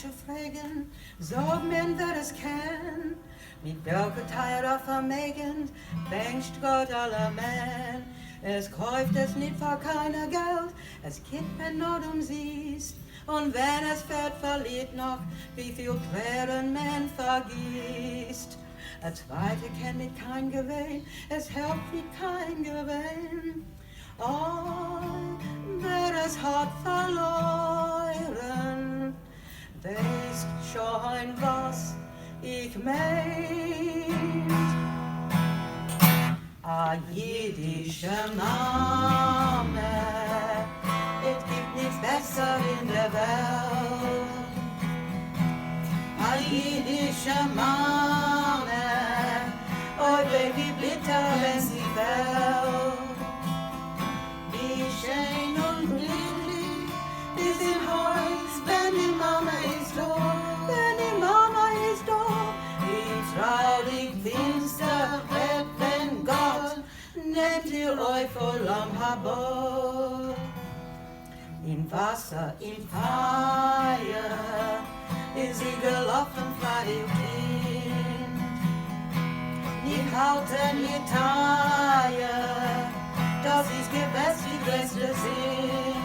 te vragen, zo men wer es kann. Mit welcher Teil auf vermegend, bängst Gott aller Mann. Es kauft es nicht für keiner Geld, es gibt man nur siehst. Und wenn es fährt, verliert noch, wie viel Tränen man vergießt. Ein zweiter kennt nicht kein Gewinn, es hilft nicht kein Gewinn. Oh, wer es hat verloren, weißt schon, was ich meint. A jüdische Mame, es gibt nichts besser in der Welt. A jüdische Mame, oh Baby, bitter, wenn sie fällt. Wie schön und glücklich ist im Haus, wenn die Mama ist da, wenn die Mama ist da. Wie traurig finster wird, wenn Gott nehmt ihr euch voll am Habot. Im Wasser, im Feuer ist sie gelaufen vor ihr Kind. Nicht halten ihr Teier, das ist gewiss die größte Sinn.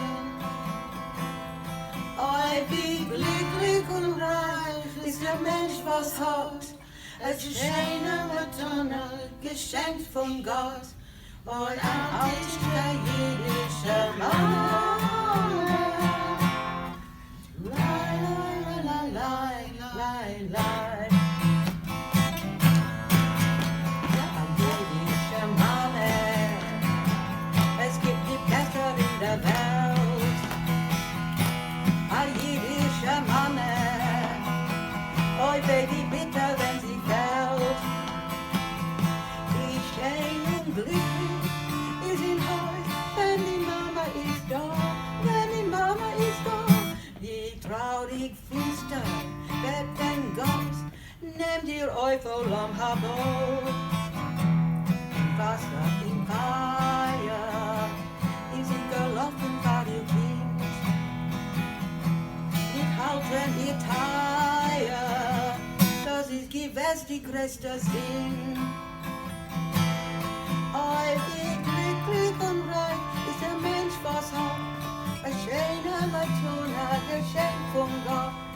Oi, wie glücklich und reich ist der Mensch, was hat es schöne Matone geschenkt von Gott. Und am Tisch der jüdische Mann. Lai, lai, lai, lai, lai, lai. Am jüdischen Mann. Es gibt die Blätter in der Welt. Ein jüdischer Mann. Oi, Baby, bitter, wenn sie fällt. Wie schön und glücklich ist im Haus, wenn die Mama ist da, wenn die Mama ist da. Wie traurig finster wird, wenn Gott nehmt ihr euch voll am Habot. Im Wasser, im Feuer ist sie gelaufen vor ihr Kind. Nicht halten ihr Teier, das ist gewiss die größte Sinn. Oi, wie glücklich und reich ist der Mensch, was hat ein schöner Matona geschenkt von Gott.